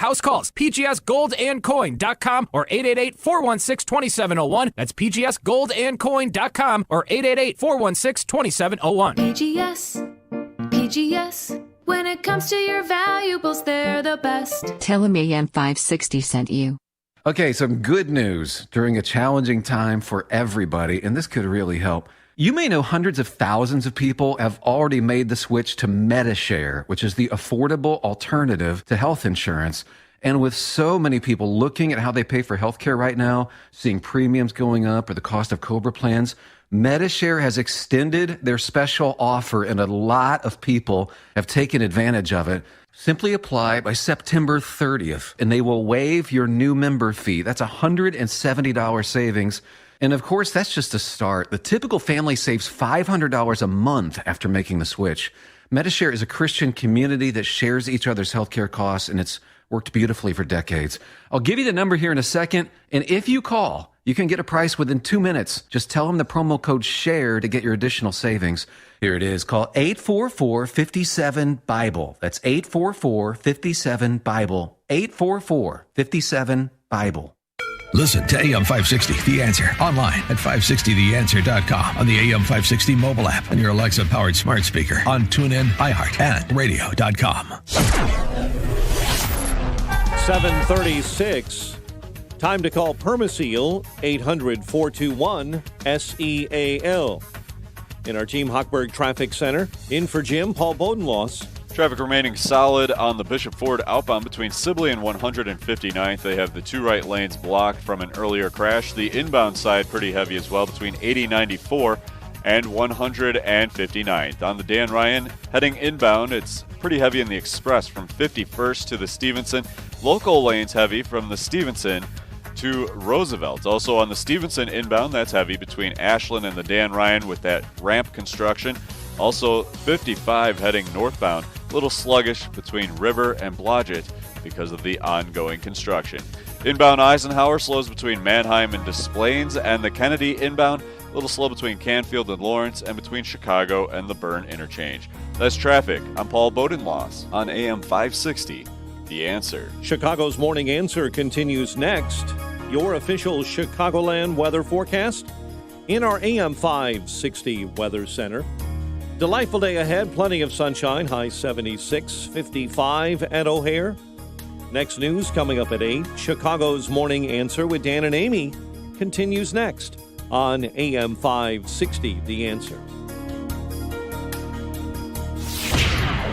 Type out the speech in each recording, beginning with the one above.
house calls. PGSGoldandCoin.com or 888-416-2701. That's PGSGoldandCoin.com or 888-416-2701. PGS. When it comes to your valuables, they're the best. Tell him AM 560 sent you. Okay, some good news during a challenging time for everybody, and this could really help. You may know hundreds of thousands of people have already made the switch to Medi-Share, which is the affordable alternative to health insurance. And with so many people looking at how they pay for healthcare right now, seeing premiums going up or the cost of COBRA plans, Medi-Share has extended their special offer, and a lot of people have taken advantage of it. Simply apply by September 30th, and they will waive your new member fee. That's $170 savings. And of course, that's just a start. The typical family saves $500 a month after making the switch. Medi-Share is a Christian community that shares each other's healthcare costs, and it's worked beautifully for decades. I'll give you the number here in a second, and if you call, you can get a price within 2 minutes. Just tell them the promo code SHARE to get your additional savings. Here it is. Call 844-57-BIBLE. That's 844-57-BIBLE. 844-57-BIBLE. Listen to AM 560, The Answer, online at 560theanswer.com, on the AM 560 mobile app, and your Alexa-powered smart speaker, on TuneIn, iHeart, and radio.com. 7:36. Time to call Permaseal, 800-421-SEAL. In our Team Hochberg Traffic Center, in for Jim, Paul Bodenloss. Traffic remaining solid on the Bishop Ford outbound between Sibley and 159th. They have the two right lanes blocked from an earlier crash. The inbound side pretty heavy as well between 8094 and 159th. On the Dan Ryan heading inbound, it's pretty heavy in the express from 51st to the Stevenson. Local lanes heavy from the Stevenson to Roosevelt. Also on the Stevenson inbound, that's heavy between Ashland and the Dan Ryan with that ramp construction. Also 55 heading northbound, a little sluggish between River and Blodgett because of the ongoing construction. Inbound Eisenhower slows between Manheim and Des Plaines, and the Kennedy inbound a little slow between Canfield and Lawrence and between Chicago and the Byrne interchange. That's traffic. I'm Paul Bodenloss on AM 560, The Answer. Chicago's Morning Answer continues next. Your official Chicagoland weather forecast in our AM 560 Weather Center. Delightful day ahead, plenty of sunshine, high 76, 55 at O'Hare. Next news coming up at 8. Chicago's Morning Answer with Dan and Amy continues next on AM 560, The Answer.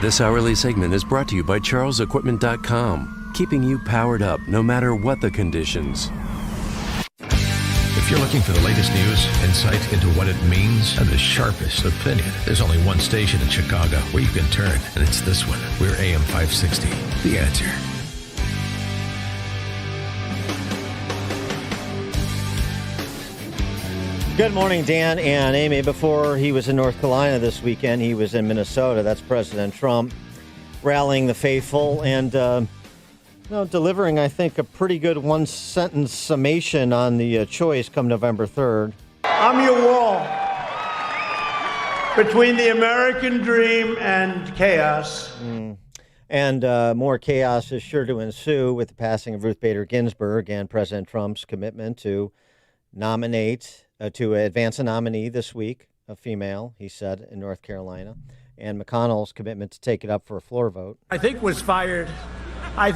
This hourly segment is brought to you by CharlesEquipment.com, keeping you powered up no matter what the conditions. If you're looking for the latest news, insight into what it means, and the sharpest opinion, there's only one station in Chicago where you can turn, and it's this one. We're AM 560, The Answer. Good morning, Dan and Amy. Before he was in North Carolina this weekend, he was in Minnesota. That's President Trump rallying the faithful and delivering, I think, a pretty good one-sentence summation on the choice come November 3rd. I'm your wall between the American dream and chaos. And more chaos is sure to ensue with the passing of Ruth Bader Ginsburg and President Trump's commitment to advance a nominee this week, a female, he said, in North Carolina, and McConnell's commitment to take it up for a floor vote. I think was fired. In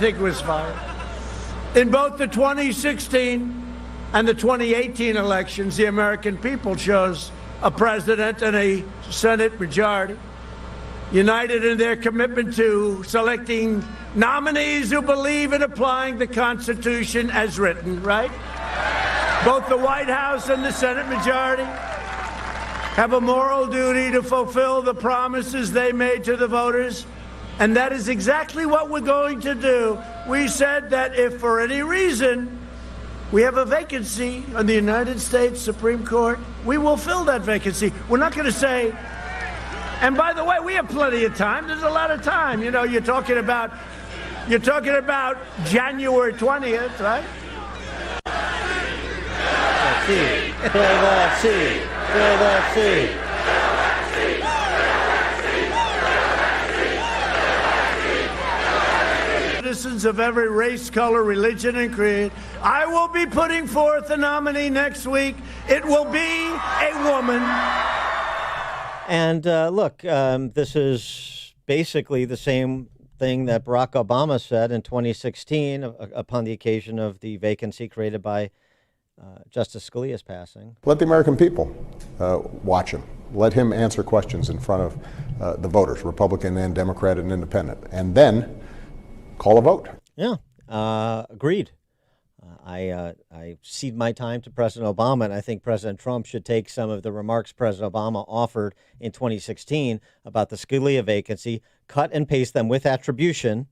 both the 2016 and the 2018 elections, the American people chose a president and a Senate majority, united in their commitment to selecting nominees who believe in applying the Constitution as written, right? Both the White House and the Senate majority have a moral duty to fulfill the promises they made to the voters, and that is exactly what we're going to do. We said that if for any reason we have a vacancy on the United States Supreme Court, we will fill that vacancy. We're not going to say, and by the way, we have plenty of time. There's a lot of time. You know, you're talking about January 20th, right? citizens of every race, color, religion, and creed. I will be putting forth a nominee next week. It will be a woman. And look, this is basically the same thing that Barack Obama said in 2016 upon the occasion of the vacancy created by Justice Scalia's passing. Let the American people watch him. Let him answer questions in front of the voters, Republican and Democrat and Independent, and then call a vote. Yeah, agreed. I cede my time to President Obama, and I think President Trump should take some of the remarks President Obama offered in 2016 about the Scalia vacancy, cut and paste them with attribution,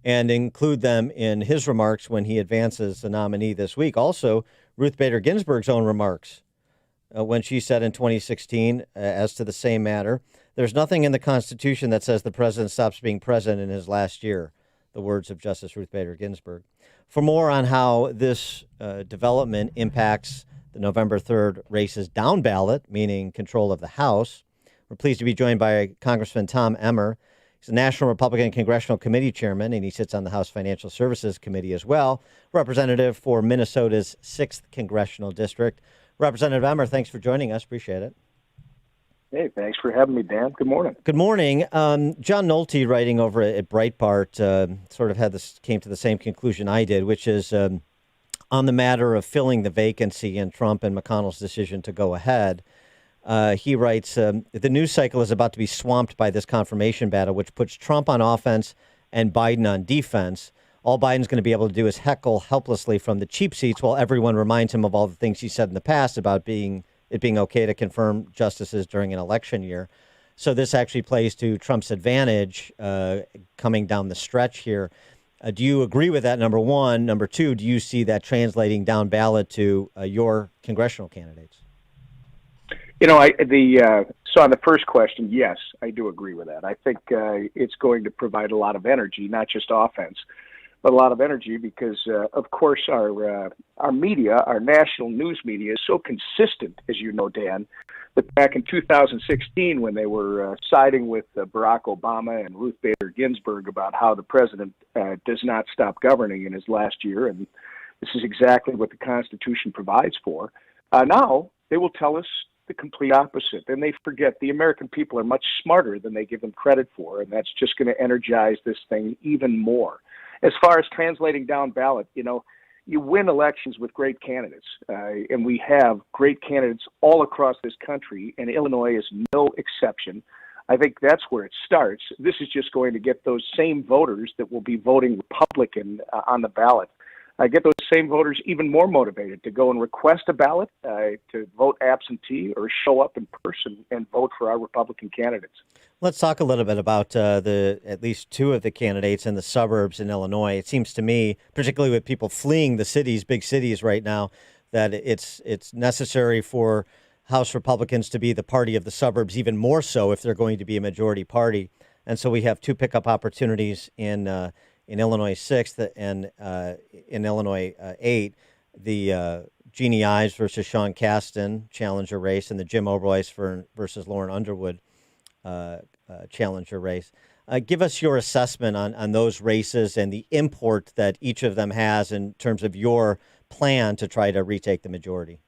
and include them in his remarks when he advances the nominee this week. Also, Ruth Bader Ginsburg's own remarks when she said in 2016, as to the same matter, there's nothing in the Constitution that says the president stops being president in his last year. The words of Justice Ruth Bader Ginsburg. For more on how this development impacts the November 3rd race's down ballot, meaning control of the House, we're pleased to be joined by Congressman Tom Emmer. He's a National Republican Congressional Committee Chairman, and he sits on the House Financial Services Committee as well, representative for Minnesota's 6th Congressional District. Representative Emmer, thanks for joining us. Appreciate it. Hey, thanks for having me, Dan. Good morning. Good morning. John Nolte, writing over at Breitbart, sort of came to the same conclusion I did, which is on the matter of filling the vacancy in Trump and McConnell's decision to go ahead. He writes, the news cycle is about to be swamped by this confirmation battle, which puts Trump on offense and Biden on defense. All Biden's going to be able to do is heckle helplessly from the cheap seats while everyone reminds him of all the things he said in the past about it being okay to confirm justices during an election year. So this actually plays to Trump's advantage coming down the stretch here. Do you agree with that, number one? Number two, do you see that translating down ballot to your congressional candidates? So on the first question, yes, I do agree with that. I think it's going to provide a lot of energy, not just offense, but a lot of energy because, of course, our media, our national news media is so consistent, as you know, Dan, that back in 2016 when they were siding with Barack Obama and Ruth Bader Ginsburg about how the president does not stop governing in his last year, and this is exactly what the Constitution provides for, now they will tell us the complete opposite. And they forget the American people are much smarter than they give them credit for, and that's just going to energize this thing even more. As far as translating down ballot, you win elections with great candidates, and we have great candidates all across this country, and Illinois is no exception. I think that's where it starts. This is just going to get those same voters that will be voting Republican on the ballot, get those same voters even more motivated to go and request a ballot, to vote absentee, or show up in person and vote for our Republican candidates. Let's talk a little bit about at least two of the candidates in the suburbs in Illinois. It seems to me, particularly with people fleeing the cities, big cities right now, that it's necessary for House Republicans to be the party of the suburbs, even more so if they're going to be a majority party. And so we have two pickup opportunities in Illinois 6th and in Illinois 8, the Jeannie Ives versus Sean Casten challenger race, and the Jim Oberweis versus Lauren Underwood challenger race. Give us your assessment on those races and the import that each of them has in terms of your plan to try to retake the majority.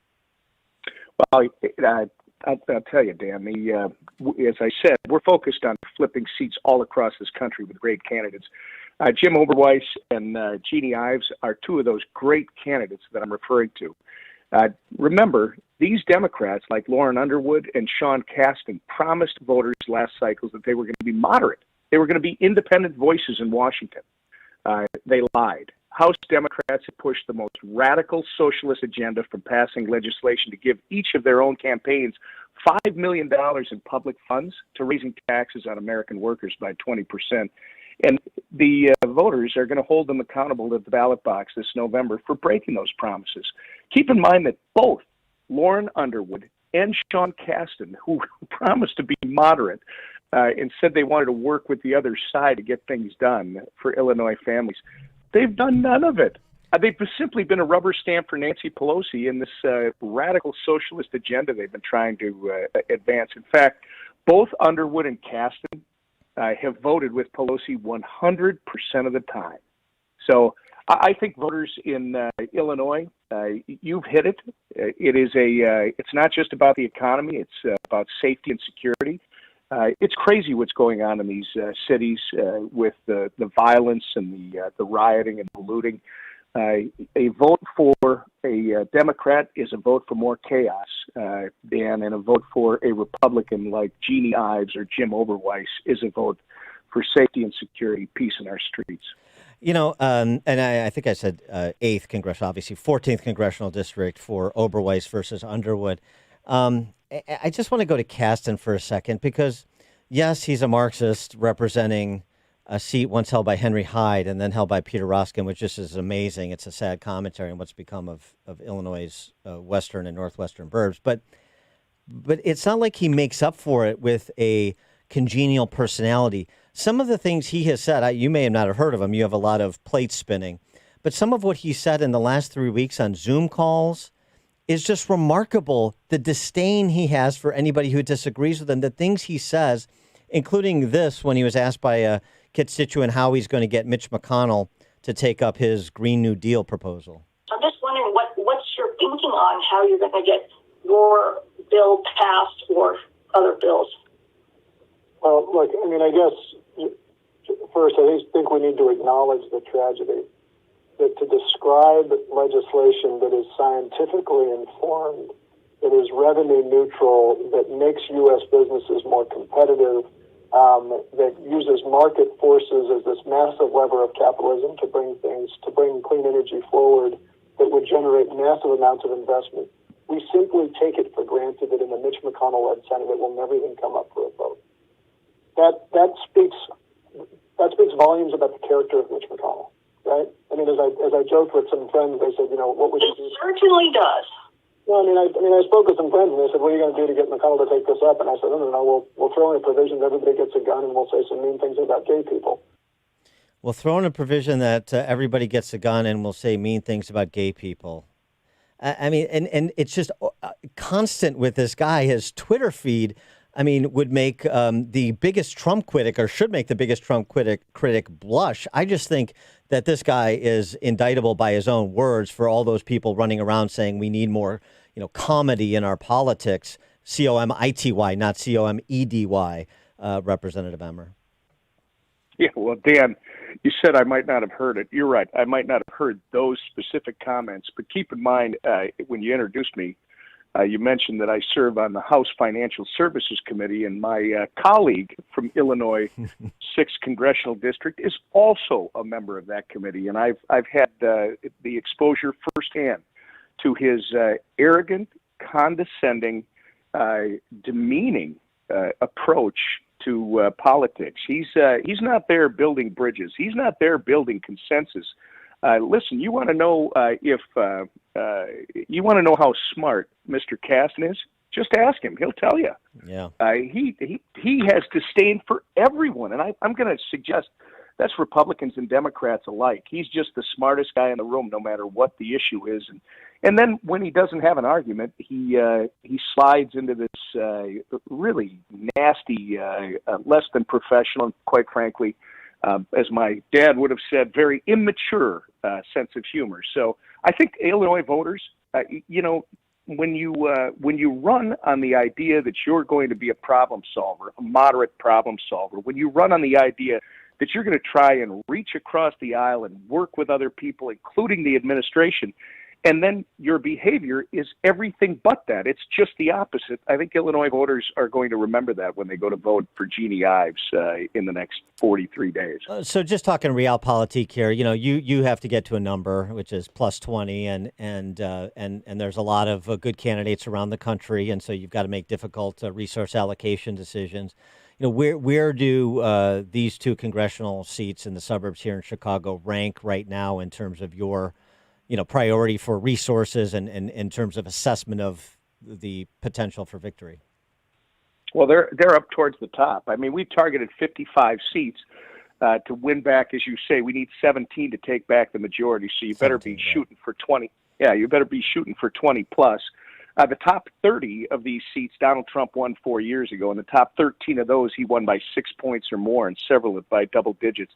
Well, I'll tell you, Dan, as I said, we're focused on flipping seats all across this country with great candidates. Jim Oberweis and Jeannie Ives are two of those great candidates that I'm referring to. Remember, these Democrats, like Lauren Underwood and Sean Casten, promised voters last cycle that they were going to be moderate. They were going to be independent voices in Washington. They lied. House Democrats have pushed the most radical socialist agenda from passing legislation to give each of their own campaigns $5 million in public funds to raising taxes on American workers by 20%. And the voters are going to hold them accountable at the ballot box this November for breaking those promises. Keep in mind that both Lauren Underwood and Sean Casten, who promised to be moderate and said they wanted to work with the other side to get things done for Illinois families, they've done none of it. They've simply been a rubber stamp for Nancy Pelosi in this radical socialist agenda they've been trying to advance. In fact, both Underwood and Casten have voted with Pelosi 100% of the time. So I think voters in Illinois, you've hit it. It's not just about the economy. It's about safety and security. It's crazy what's going on in these cities with the violence and the rioting and the looting. A vote for a Democrat is a vote for more chaos, Dan, and a vote for a Republican like Jeannie Ives or Jim Oberweis is a vote for safety and security, peace in our streets. You know, and I think I said 8th congressional, obviously 14th congressional district for Oberweis versus Underwood. I just want to go to Kasten for a second because, yes, he's a Marxist representing a seat once held by Henry Hyde and then held by Peter Roskin, which just is amazing. It's a sad commentary on what's become of Illinois' western and northwestern burbs. But it's not like he makes up for it with a congenial personality. Some of the things he has said, you may not have heard of him. You have a lot of plate spinning. But some of what he said in the last 3 weeks on Zoom calls is just remarkable. The disdain he has for anybody who disagrees with him, the things he says, including this when he was asked by a constituent how he's going to get Mitch McConnell to take up his Green New Deal proposal. I'm just wondering what's your thinking on how you're going to get your bill passed or other bills? Well, look, I mean, I guess first I think we need to acknowledge the tragedy. That to describe legislation that is scientifically informed, that is revenue neutral, that makes U.S. businesses more competitive, that uses market forces as this massive lever of capitalism to bring clean energy forward, that would generate massive amounts of investment. We simply take it for granted that in the Mitch McConnell-led Senate it will never even come up for a vote. That speaks volumes about the character of Mitch McConnell, right? I mean, as I joked with some friends, they said, what would you do? It certainly does. Well, I spoke with some friends, and they said, what are you going to do to get McConnell to take this up? And I said, no, we'll throw in a provision that everybody gets a gun, and we'll say some mean things about gay people. We'll throw in a provision that everybody gets a gun, and we'll say mean things about gay people. I mean, and it's just constant with this guy. His Twitter feed, would make the biggest Trump critic, or should make the biggest Trump critic blush. I just think that this guy is indictable by his own words for all those people running around saying we need more, comedy in our politics. COMITY, not COMEDY, Representative Emmer. Yeah, well, Dan, you said I might not have heard it. You're right. I might not have heard those specific comments. But keep in mind, when you introduced me, you mentioned that I serve on the House Financial Services Committee, and my colleague from Illinois, 6th Congressional District, is also a member of that committee. And I've had the exposure firsthand to his arrogant, condescending, demeaning approach to politics. He's not there building bridges. He's not there building consensus. Listen, you want to know you want to know how smart Mr. Kasten is? Just ask him; he'll tell you. Yeah. He has disdain for everyone, and I'm going to suggest that's Republicans and Democrats alike. He's just the smartest guy in the room, no matter what the issue is. And then when he doesn't have an argument, he slides into this really nasty, less than professional, and quite frankly, as my dad would have said, very immature sense of humor. So I think Illinois voters, when you run on the idea that you're going to be a problem solver, a moderate problem solver, when you run on the idea that you're going to try and reach across the aisle and work with other people, including the administration, and then your behavior is everything but that. It's just the opposite. I think Illinois voters are going to remember that when they go to vote for Jeannie Ives in the next 43 days. So just talking realpolitik here, you have to get to a number, which is plus 20, and there's a lot of good candidates around the country, and so you've got to make difficult resource allocation decisions. Where do these two congressional seats in the suburbs here in Chicago rank right now in terms of your priority for resources and in terms of assessment of the potential for victory? Well, they're up towards the top. I mean, we targeted 55 seats to win back. As you say, we need 17 to take back the majority. So you better be shooting for 20. Yeah, you better be shooting for 20 plus. The top 30 of these seats, Donald Trump won 4 years ago, and the top 13 of those he won by 6 points or more, and several by double digits.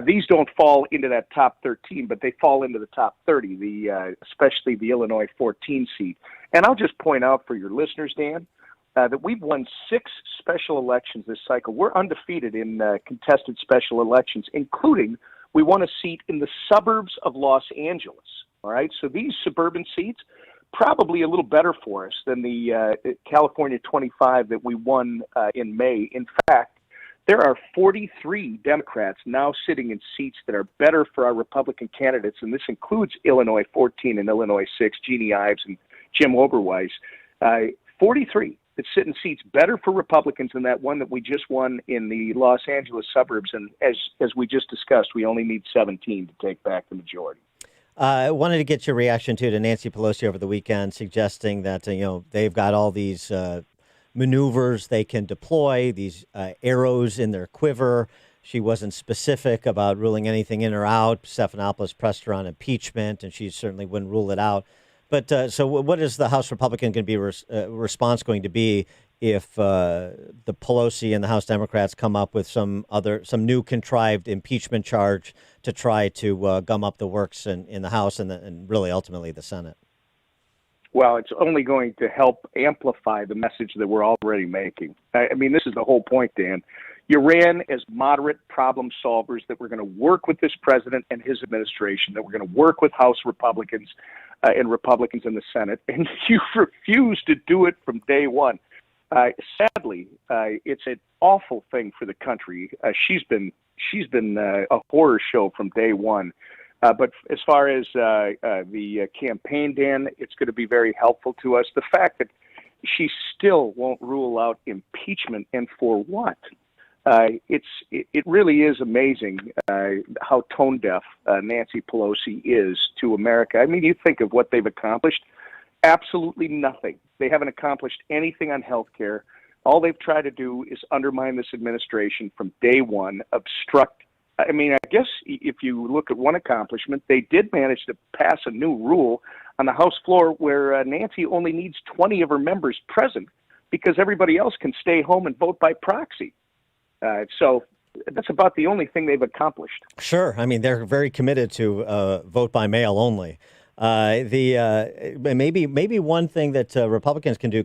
These don't fall into that top 13, but they fall into the top 30, especially the Illinois 14 seat. And I'll just point out for your listeners, Dan, that we've won 6 special elections this cycle. We're undefeated in contested special elections, including we won a seat in the suburbs of Los Angeles. All right, so these suburban seats, probably a little better for us than the California 25 that we won in May. In fact, there are 43 Democrats now sitting in seats that are better for our Republican candidates, and this includes Illinois 14 and Illinois 6, Jeannie Ives and Jim Oberweis. 43 that sit in seats better for Republicans than that one that we just won in the Los Angeles suburbs. And as we just discussed, we only need 17 to take back the majority. I wanted to get your reaction to Nancy Pelosi over the weekend, suggesting that they've got all these maneuvers they can deploy, these arrows in their quiver. She wasn't specific about ruling anything in or out. Stephanopoulos pressed her on impeachment, and she certainly wouldn't rule it out. But so what is the House Republican going to be response going to be if the Pelosi and the House Democrats come up with some new contrived impeachment charge to try to gum up the works in the House and really ultimately the Senate? Well, it's only going to help amplify the message that we're already making. I mean, this is the whole point, Dan. You ran as moderate problem solvers that we're going to work with this president and his administration, that we're going to work with House Republicans and Republicans in the Senate, and you refused to do it from day one. Sadly, it's an awful thing for the country. She's been a horror show from day one. But as far as the campaign, Dan, it's going to be very helpful to us. The fact that she still won't rule out impeachment, and for what? It really is amazing how tone deaf Nancy Pelosi is to America. I mean, you think of what they've accomplished. Absolutely nothing. They haven't accomplished anything on health care. All they've tried to do is undermine this administration from day one, obstruct. I mean, I guess if you look at one accomplishment, they did manage to pass a new rule on the House floor where Nancy only needs 20 of her members present because everybody else can stay home and vote by proxy. So that's about the only thing they've accomplished. Sure. I mean, they're very committed to vote by mail only. Maybe one thing that Republicans can do,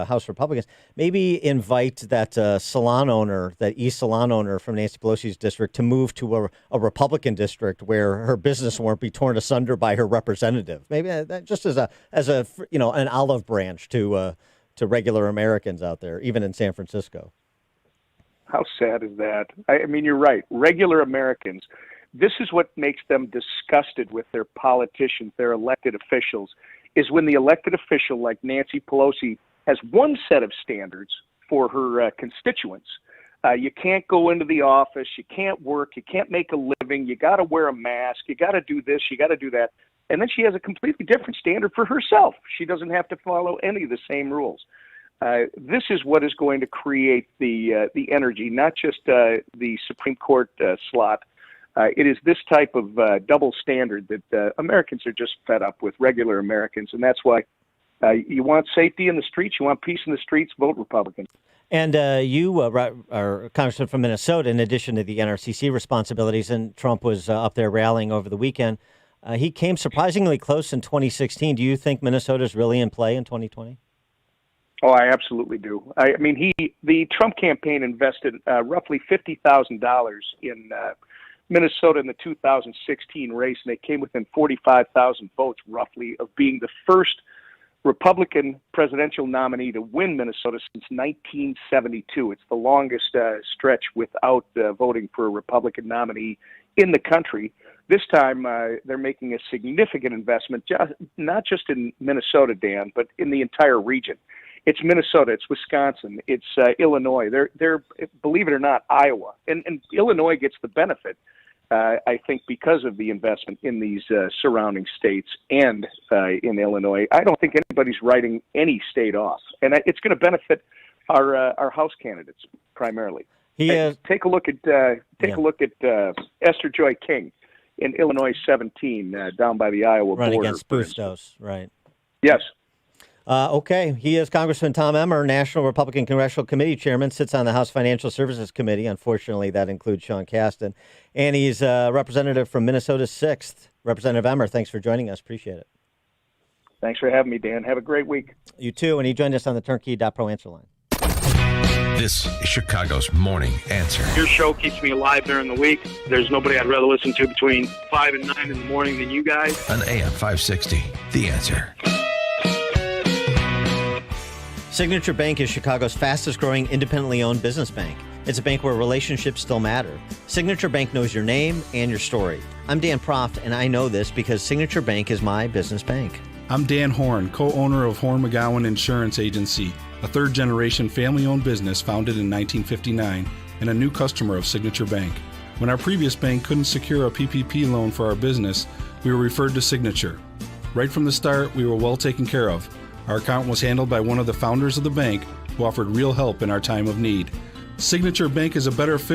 House Republicans, maybe invite that salon owner, that East salon owner from Nancy Pelosi's district, to move to a Republican district where her business won't be torn asunder by her representative. Maybe that just as an olive branch to regular Americans out there, even in San Francisco. How sad is that? I mean, you're right. Regular Americans. This is what makes them disgusted with their politicians, their elected officials, is when the elected official like Nancy Pelosi has one set of standards for her constituents. You can't go into the office, you can't work, you can't make a living, you got to wear a mask, you got to do this, you got to do that. And then she has a completely different standard for herself. She doesn't have to follow any of the same rules. This is what is going to create the energy, not just the Supreme Court slot. It is this type of double standard that Americans are just fed up with, regular Americans, and that's why you want safety in the streets, you want peace in the streets, vote Republican. And you are a congressman from Minnesota, in addition to the NRCC responsibilities, and Trump was up there rallying over the weekend. He came surprisingly close in 2016. Do you think Minnesota is really in play in 2020? Oh, I absolutely do. I mean, the Trump campaign invested roughly $50,000 in Minnesota in the 2016 race, and they came within 45,000 votes, roughly, of being the first Republican presidential nominee to win Minnesota since 1972. It's the longest stretch without voting for a Republican nominee in the country. This time, they're making a significant investment, not just in Minnesota, Dan, but in the entire region. It's Minnesota, it's Wisconsin, it's Illinois. They're believe it or not, Iowa, and Illinois gets the benefit. I think because of the investment in these surrounding states and in Illinois. I don't think anybody's writing any state off, and it's going to benefit our House candidates primarily. Take a look at Esther Joy King in Illinois 17 down by the Iowa border. Running against Bustos, right? Yes. Okay, he is Congressman Tom Emmer, National Republican Congressional Committee Chairman, sits on the House Financial Services Committee. Unfortunately, that includes Sean Casten. And he's a representative from Minnesota's 6th. Representative Emmer, thanks for joining us. Appreciate it. Thanks for having me, Dan. Have a great week. You too. And he joined us on the Turnkey.pro answer line. This is Chicago's Morning Answer. Your show keeps me alive during the week. There's nobody I'd rather listen to between 5 and 9 in the morning than you guys. On AM 560, The Answer. Signature Bank is Chicago's fastest growing independently owned business bank. It's a bank where relationships still matter. Signature Bank knows your name and your story. I'm Dan Proft, and I know this because Signature Bank is my business bank. I'm Dan Horn, co-owner of Horn McGowan Insurance Agency, a third-generation family-owned business founded in 1959 and a new customer of Signature Bank. When our previous bank couldn't secure a PPP loan for our business, we were referred to Signature. Right from the start, we were well taken care of. Our account was handled by one of the founders of the bank who offered real help in our time of need. Signature Bank is a better fit